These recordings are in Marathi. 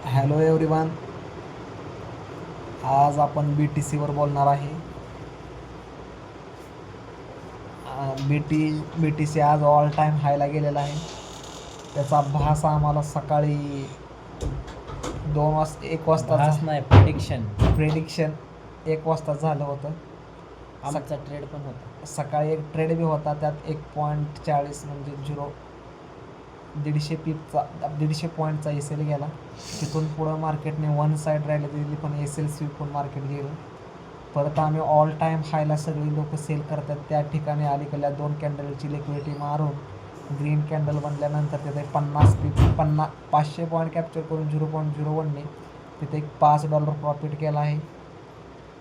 हॅलो एव्हरीवन, आज आपण BTCवर बोलणार आहे. BTC आज ऑल टाईम हायला गेलेला आहे. त्याचा भास आम्हाला सकाळी 1 वाजताचा नाही प्रेडिक्शन 1 वाजता झालं होतं. आमचा ट्रेड पण होता. सकाळी एक ट्रेड बी होता, त्यात 1.40 म्हणजे 150 पॉईंटचा SL गेला. तिथून पुढं मार्केटने वन साईड राहिलं दिली, पण SL स्वीपून मार्केट गेलं. परत आम्ही ऑल टाईम हायला सगळी लोक सेल करतात त्या ठिकाणी अलीकडल्या 2 कॅन्डलची लिक्विडिटी मारून ग्रीन कॅन्डल बनल्यानंतर तिथे 500 पॉईंट कॅप्चर करून 0.01ने तिथे एक $5 प्रॉफिट केला आहे.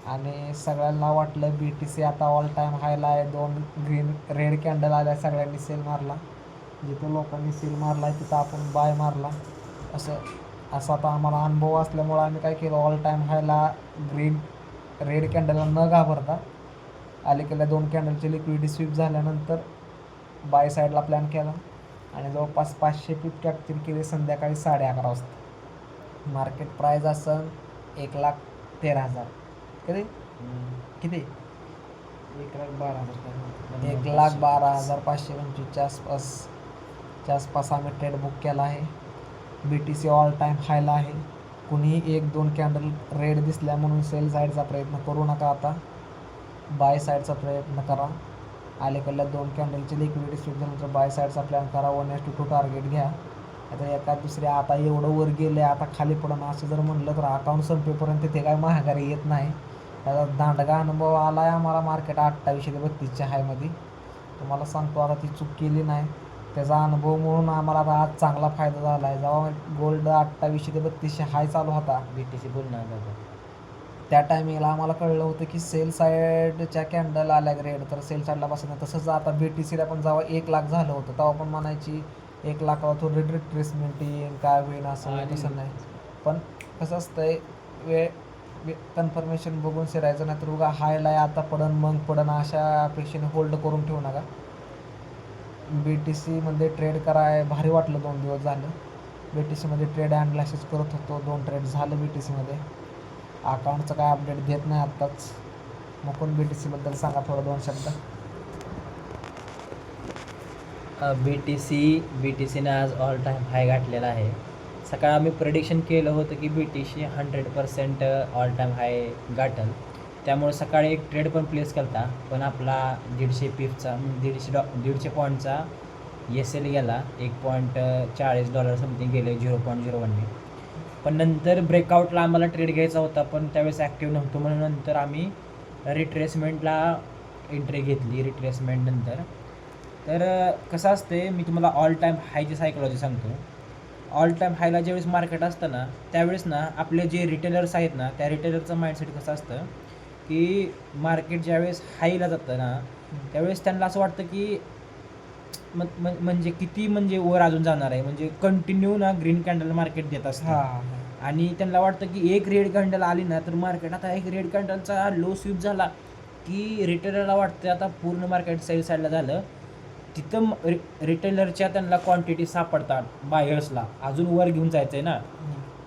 आणि सगळ्यांना वाटलं BTC आता ऑल टाईम हायला आहे. 2 रेड कॅन्डल आल्या, सगळ्यांनी सेल मारला. जिथं लोकांनी सेल मारला आहे तिथं आपण बाय मारला. असं आता आम्हाला अनुभव असल्यामुळं आम्ही काय केलं, ऑल टाईम हायला रेड कॅन्डलला न घाबरता अलीकडल्या 2 कॅन्डलची लिक्विडिटी स्वीप झाल्यानंतर बाय साईडला प्लॅन केला आणि जवळपास 500 पीप कॅप्चर केले संध्याकाळी 11:30 वाजता. मार्केट प्राईज असन 1,13,000. किती 1,12,525च्या आसपास आम्ही ट्रेड बुक केला आहे. BTC ऑल टाईम हायला आहे. कुणीही 1-2 कॅन्डल रेड दिसल्या म्हणून सेल साईडचा प्रयत्न करू नका. आता बाय साईडचा प्रयत्न करा. अलीकडल्या 2 कॅन्डलची लिक्विडिटी स्वीप झाल्यानंतर बाय साईडचा प्लॅन करा. 1:2 टार्गेट घ्या. आता एका दुसऱ्या आता एवढं वर गेले, आता खाली पडणं असं जर म्हणलं तर अकाउंट संपेपर्यंत ते काय महागारी येत नाही. त्याचा दांडगा अनुभव आला आहे आम्हाला मार्केट 28 ते 32च्या हायमध्ये. तुम्हाला सांगतो, आता ती चूक केली नाही. त्याचा अनुभव म्हणून आम्हाला आता आज चांगला फायदा झाला आहे. जेव्हा गोल्ड 28 ते 32च्या हाय चालू होता BTC बोलणार त्या टायमिंगला आम्हाला कळलं होतं की सेल साईडच्या कॅन्डल आल्या रेड, तर सेल साईडला बसत नाही. तसंच आता BTCला पण जेव्हा 1 लाख झालं होतं तेव्हा पण म्हणायची 1 लाखावर थोडी रिट्रेसमेंट येईल, काय होईल असं तसं नाही. पण कसं असतंय, कन्फर्मेशन बघून शिरायचं, नाही तर उगा हायला आता पडन मग पडन अशा अपेक्षेने होल्ड करून ठेवू नका. BTCमध्ये ट्रेड कराय भारी वाटलं. 2 दिवस झालं BTCमध्ये ट्रेड ॲनालिसिस करत होतो. 2 ट्रेड झालं BTCमध्ये. अकाउंटचं काय अपडेट देत नाही आत्ताच. मुकुंद BTCबद्दल सांगा थोडं 2 शब्द. BTCने आज ऑल टाईम हाय गाठलेला आहे. सकाळी आम्ही प्रेडिक्शन केलं होतं की BTC 100% ऑल टाईम हाय गाठल. त्यामुळे सकाळी एक ट्रेड पण प्लेस केला, पण आपला 150 पीपचा 150 पॉईंटचा SL गेला. $1.40 समथिंग गेले 0.01ने. पण नंतर ब्रेकआउटला आम्हाला ट्रेड घ्यायचा होता, पण त्यावेळेस ॲक्टिव्ह नव्हतो, म्हणून नंतर आम्ही रिट्रेसमेंटला एंट्री घेतली. रिट्रेसमेंट नंतर तर कसं असते, मी तुम्हाला ऑल टाईम हायची सायकोलॉजी सांगतो. ऑल टाईम हायला ज्यावेळेस मार्केट असतं ना, त्यावेळेस ना आपले जे रिटेलर्स आहेत ना, त्या रिटेलरचं माइंडसेट कसं असतं की मार्केट ज्यावेळेस हायला जातं ना, त्यावेळेस त्यांना असं वाटतं की म्हणजे किती म्हणजे वर अजून जाणार आहे, म्हणजे कंटिन्यू ना ग्रीन कॅन्डल मार्केट देत असतं. आणि त्यांना वाटतं की एक रेड कॅन्डल आली ना तर मार्केट, आता एक रेड कॅन्डलचा लो स्वीप झाला की रिटेलरला वाटतं आता पूर्ण मार्केट सेल साईडला झालं. तिथं रिटेलरच्या त्यांना क्वांटिटी सापडतात. बायर्सला अजून वर घेऊन जायचं आहे ना,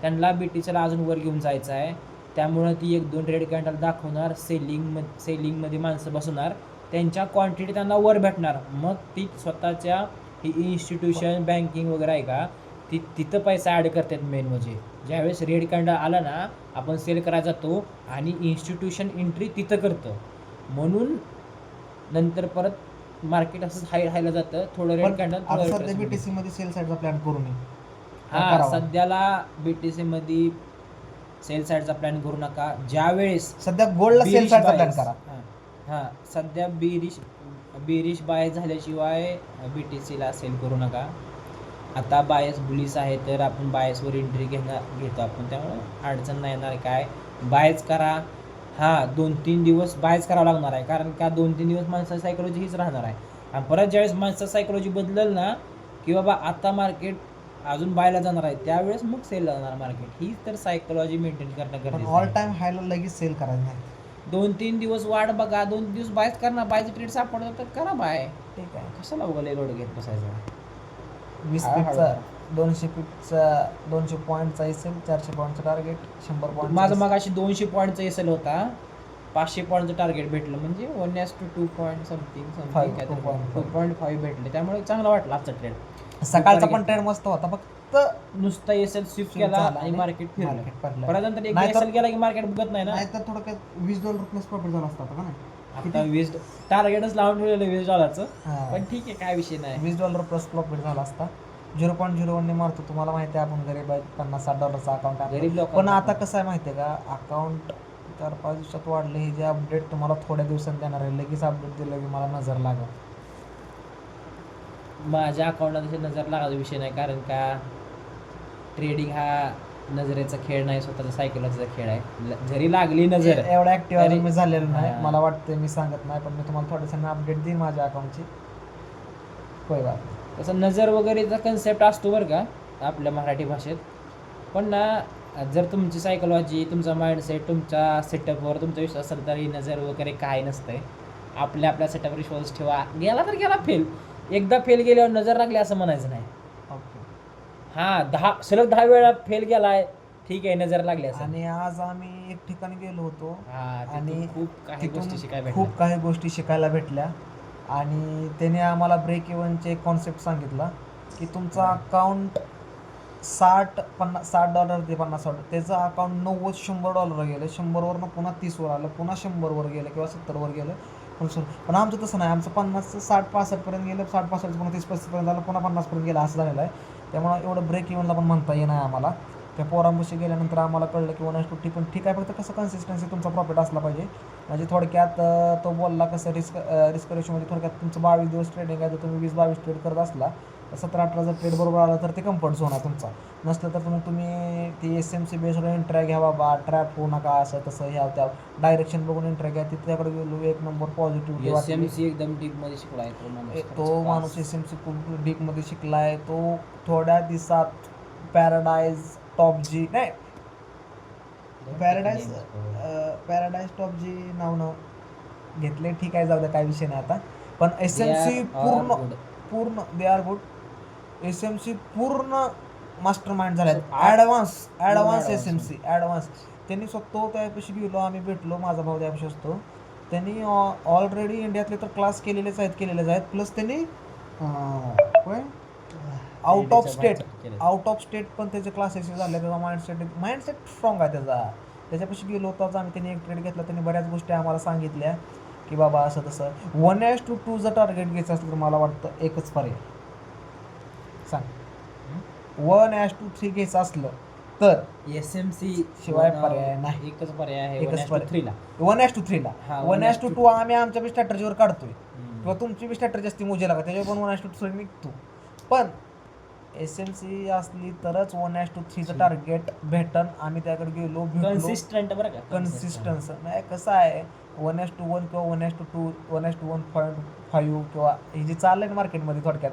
त्यांना BTCला अजून वर घेऊन जायचं आहे. त्यामुळं ती 1-2 रेड कॅन्डल दाखवणार, सेलिंगमध्ये माणसं बसवणार, त्यांच्या क्वांटिटी त्यांना वर भेटणार. मग ती स्वतःच्या ही इन्स्टिट्यूशन बँकिंग वगैरे आहे का, तिथं पैसा ॲड करतात. मेन म्हणजे ज्यावेळेस रेड कॅन्डल आला ना, आपण सेल करायला जातो आणि इन्स्टिट्यूशन एंट्री तिथं करतं. म्हणून नंतर परत मार्केट असंच हायला जातं. थोडं रेड कॅन्डल सध्या BTCमध्ये सेल साईडचा प्लॅन करू नये. सध्याला BTCमध्ये सेल साईडचा प्लॅन करू नका. ज्यावेळेस सध्या गोल्डला सेल साईडचा प्लॅन करा. सध्या बेरिश बाय झाल्याशिवाय BTCला सेल करू नका. आता बायस बुलिस आहे तर आपण बायसवर एंट्री घेतो आपण, त्यामुळे अडचण नाही येणार. काय बायच करा. 2-3 दिवस बायच करावं लागणार आहे, कारण का 2-3 दिवस माणसाची सायकोलॉजी हीच राहणार आहे. आणि परत ज्यावेळेस माणसाची सायकोलॉजी बदलल ना, की बाबा आता मार्केट अजून बायला जाणार आहे, त्यावेळेस मग सेल जाणार मार्केट. ही तर सायकोलॉजी मेंटेन करणं गरजेचं आहे. ऑल टाईम हायला लगेच सेल करायचं नाही. 2-3 दिवस वाट बघा. 2 दिवस बायच करणार. बायचं ट्रेड सापडलं तर करा बाय. ठीक आहे. कशाला उगाले लोड घेत बसायचं. 20 पीपचा 200 पिपचा 200 पॉईंटचा एसेल, 400 पॉईंटचं टार्गेट, 100 पॉईंट. माझं मगाशी 200 पॉईंटचा एसल होता, 500 पॉईंटचं टार्गेट भेटलं, म्हणजे 1:2 पॉईंट समथिंग 2.5 भेटले, त्यामुळे चांगला वाटला आजचा ट्रेड. सकाळचा पण ट्रेड मस्त होता, फक्त नुसता एसल स्विफ्ट केला आणि मार्केट फिरलं. पडलं. परत नंतर एक नाहीतर- एसल गेला की मार्केट बघत नाही ना. नाही तर थोडक्यात $20 प्लस प्रॉफिट झाला असता का नाही. आता 20 टार्गेटच लावून ठेवलेलं $20, हा. पण ठीक आहे, काय विषय नाही. $20 प्लस प्रॉफिट झाला असता. 0.01 मारतो. तुम्हाला माहिती आहे आपण गरीब आहे, $50-60 अकाउंट आहे. गरीब लोक पण आता कसं आहे माहिती आहे का, अकाउंट 4-5 दिवसात वाढले. हे जे अपडेट तुम्हाला थोड्या दिवसांनी देणार आहे, लगेच अपडेट दिलं की मला नजर लागेल. माझ्या अकाउंटला तशी नजर लागायचा विषय नाही, कारण का ट्रेडिंग हा नजरेचा खेळ नाही, स्वतःचा सायकोलॉजीचा खेळ आहे. जरी लागली नजर एवढा ऍक्टिव्ह अजून तरी- मी झालेलो नाही. हा. मला वाटतं मी सांगत नाही, पण मी तुम्हाला थोड्यासाने अपडेट देईन माझ्या अकाउंटची. होय बा. तसं नजर वगैरेचा कन्सेप्ट असतो बरं का आपल्या मराठी भाषेत, पण ना जर तुमची सायकोलॉजी, तुमचा माइंडसेट, तुमच्या सेटअपवर तुमचा विश्वास असेल तर ही नजर वगैरे काय नसतंय. आपल्या सेटअपवर विश्वास ठेवा. गेला तर गेला फेल, एकदा फेल गेल्यावर नजर लागली असं म्हणायचं नाही. ओके. हां, सलग 10 वेळा फेल गेलाय, ठीक आहे, नजर लागली असं. आणि आज आम्ही एक ठिकाणी गेलो होतो आणि आणि खूप काही तिथून गोष्टी शिकायला खूप काही गोष्टी शिकायला भेटल्या. आणि त्याने आम्हाला ब्रेक इव्हनचे कॉन्सेप्ट सांगितला की तुमचा अकाउंट $60 ते $50, त्याचं अकाउंट $90-100 गेलं, 100वरनं पुन्हा 30वर आलं, पुन्हा 100वर गेलं किंवा 70वर गेलं. पण आमचं तसं नाही. आमचं 50, 60, 65पर्यंत गेलं, 60, 65 पुन्हा 30-35पर्यंत आलं, पुन्हा 50पर्यंत गेलं, असं झालेलं आहे. त्यामुळे एवढं ब्रेक इव्हनला पण म्हणता येणार आहे आम्हाला. त्या पोरांपाशी गेल्यानंतर आम्हाला कळलं की 1:2 पण ठीक आहे, फक्त कसं कन्सिस्टन्सी तुमचा प्रॉफिट असला पाहिजे. म्हणजे थोडक्यात तो बोलला कसं रिस्क रेशोमध्ये थोडक्यात तुमचं 22 दिवस ट्रेडिंग आहे, तर तुम्ही 20-22 ट्रेड करत असला, 17-18 जर ट्रेड बरोबर आला तर ते कम्फर्ट झोन आहे तुमचा. नसलं तर तुम्ही ती SMC बेस्ड एंट्र्या घ्या बाबा, ट्रॅप होऊ नका, असं तसं ह्या त्या डायरेक्शन बघून एंट्र्या घ्या. तिच्याकडे गेलो, एक नंबर पॉझिटिव्ह. SMC एकदम डीप मध्ये शिकलाय तो माणूस SMC खूप डीपमध्ये शिकलाय. तो थोड्या दिवसात पॅराडाईज टॉप जी नाही पॅराडाईज टॉप जी नाव घेतले, ठीक आहे, जाऊ द्या, काय विषय नाही आता. पण SMC पूर्ण दे आर गुड. SMC पूर्ण मास्टर माइंड झाले, ॲडव्हान्स SMC ॲडव्हान्स. त्यांनी स्वतः त्यापाशी गेलो, आम्ही भेटलो, माझा भाऊ त्यापाशी असतो. त्यांनी ऑलरेडी इंडियातले तर क्लास केलेलेच आहेत, प्लस त्यांनी आउट ऑफ स्टेट पण त्याचे क्लासेस झाले. त्याचा माइंडसेट स्ट्रॉंग आहे त्याच्यापाशी गेलो होताच आम्ही. त्यांनी एक ट्रेड घेतला, त्यांनी बऱ्याच गोष्टी आम्हाला सांगितल्या की बाबा असं तसं. 1:2 जर टार्गेट घ्यायचं असलं तर मला वाटतं एकच पर्याय सांग. 1:3 घ्यायचं असलं तर SMC शिवाय पर्याय नाही. एकच पर्याय आहे, एकच पर्याय. 1:3ला. 1:3ला हा, 1:2 आम्ही आमच्या बी स्ट्रॅटर्जीवर काढतोय, किंवा तुमची बी स्ट्रॅटर्जी असते मोजेला का, त्याच्यावर पण 1:3 निघतो. पण SMC असली तरच 1:3चं टार्गेट भेटन. आम्ही त्याकडे गेलो, कन्सिस्टंट बरं का, कन्सिस्टन्स नाही. कसं आहे 1:1 किंवा 1:2 1:1.5 किंवा ही जी चाललंय ना मार्केटमध्ये, थोडक्यात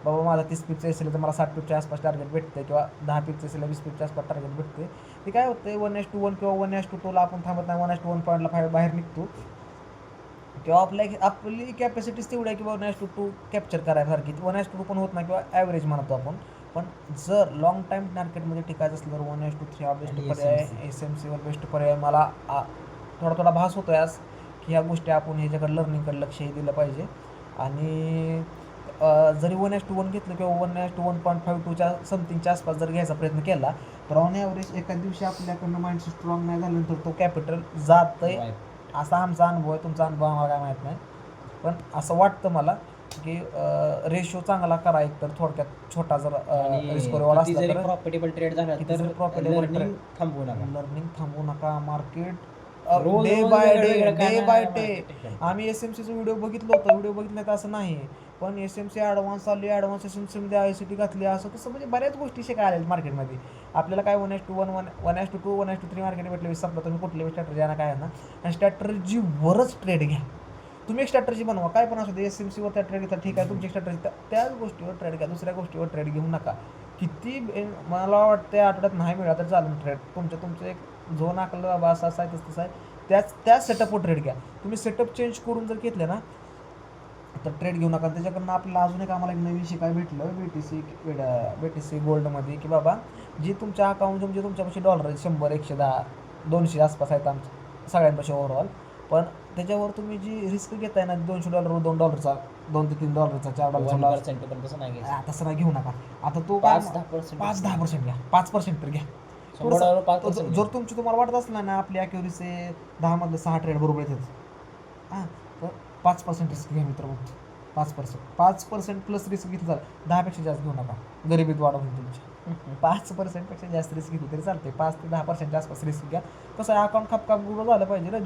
बाबा माझा 30 पिपचं असेल तर मला 60 पिपच्या आसपास टार्गेट भेटते, किंवा 10 पिपचं असेल 20 पिपच्या आसपास टार्गेट भेटते. ते काय होतं 1:1 किंवा 1:2ला आपण थांबत नाही, 1:1.5ला बाहेर निघतो, किंवा आपली कॅपॅसिटीच तेवढी आहे की 1:2 कॅप्चर करायसारखी. 1:2 पण होत नाही, किंवा ॲव्हरेज म्हणतो आपण. पण जर लॉंग टाईम मार्केटमध्ये टिकायचं असलं तर 1:3 हा बेस्ट पर्याय, SMCवर बेस्ट पर्याय. मला थोडा भास होतो आज की ह्या गोष्टी आपण ह्याच्याकडे लर्निंगकडे लक्षही दिलं पाहिजे. आणि जरी 1:1 घेतलं किंवा 1:1.52च्या समथिंगच्या आसपास जर घ्यायचा प्रयत्न केला तर ऑन ॲव्हरेज एका दिवशी आपल्याकडनं माइंडसेट स्ट्रॉंग नाही झाल्यानंतर तो कॅपिटल जातंय, असा आमचा अनुभव आहे. तुमचा अनुभव आम्हाला काय माहीत नाही, पण असं वाटतं मला की रेशो चांगला करा. एक तर थोडक्यात छोटा जर रिस्कवर असला तर प्रॉफिटेबल ट्रेड झाला तर लर्निंग थांबवू नका. मार्केट रोज डे बाय वेगवेगळं डे. आम्ही SMCचं व्हिडिओ बघितलं नाही तर असं नाही, पण SMC ॲडव्हान्स आली, ॲडव्हान्स SMCमध्ये ICT घातली, असं तसं म्हणजे बऱ्याच गोष्टी शिकायला आल्या मार्केटमध्ये. आपल्याला काय 1:1 1:2 1:3 मार्केट भेटले संपलं, तुम्ही कुठली स्ट्रॅटर्जी आहे ना काय आहे ना, आणि स्ट्रॅटर्जीवरच ट्रेड घ्या. तुम्ही एक स्ट्रॅटर्जी बनवा, काय पण असू दे, SMCवर त्या ट्रेड घेता, ठीक आहे, तुमची स्ट्रॅटर्जी त्याच गोष्टीवर ट्रेड घ्या, दुसऱ्या गोष्टीवर ट्रेड घेऊ नका. किती मला वाटतं आठवड्यात नाही मिळाला तर चालेल ट्रेड, तुमचं एक झोन आखलं बाबा, असं आहे तसं आहे, त्याच सेटअपवर ट्रेड घ्या. तुम्ही सेटअप चेंज करून जर घेतले ना, तर ट्रेड घेऊ नका. त्याच्याकडनं आपल्याला अजून एक आम्हाला एक नवीन शिकाय भेटलं बी टी सी गोल्डमध्ये, की बाबा जी तुमच्या अकाउंट म्हणजे तुमच्यापाशी डॉलर आहेत 100 110 200 आसपास आहेत आमच्या सगळ्यांपाशी ओव्हरऑल, पण त्याच्यावर तुम्ही जी रिस्क घेताय ना $200 $2 $2 ते $3 $4 1% पण तसं नाही घ्यायचं. तसं नाही घेऊ नका. आता तो काय 5-10% 5-10% घ्या, 5% तर घ्या. $100 5% जर तुमची तुम्हाला वाटत असलं ना आपली ॲक्युरेसी 10 6 ट्रेड बरोबर येतात हां, तर 5% रिस्क घ्या मित्र. 5% प्लस रिस्क घेतली तर 10पेक्षा जास्त घेऊ नका, गरिबीत वाढ होईल तुमची. 5%पेक्षा जास्त रिस्क घेतली तरी चालते. 5 ते 10% आसपास रिस्क घ्या. कसं आहे, अकाउंट खापकाप गुगल झालं पाहिजे ना.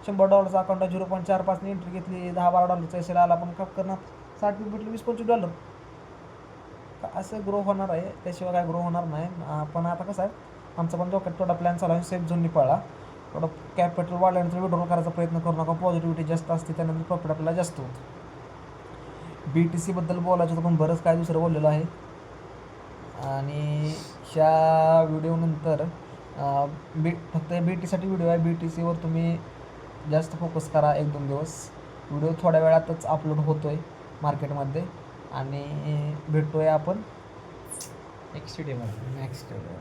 $100 अकाउंट आहे, 0.45 एंट्री घेतली, $10-12 एसेल आला, पण खाप करणं 60 भेटले $20-25. असं ग्रो होणार आहे, त्याशिवाय काय ग्रो होणार नाही. पण आता कसं आहे, आमचा पण डोक्यात थोडा प्लॅन चालू आहे, सेफ झोननी पळा. थोडं कॅपिटल वाढल्यानंतर विड्रॉल करायचा प्रयत्न करू नका. पॉझिटिव्हिटी जास्त असते, त्यानंतर प्रॉफिट आपल्याला जास्त होतं. BTCबद्दल बोलायचं तर पण बरंच काय दुसरं बोललेलं आहे. आणि ह्या व्हिडिओनंतर फक्त BTसाठी व्हिडिओ आहे. BTCवर तुम्ही जास्त फोकस करा 1-2 दिवस. व्हिडिओ थोड्या वेळातच अपलोड होतो आहे मार्केटमध्ये. आणि भेटूया आपण नेक्स्ट व्हिडिओमध्ये. Next video.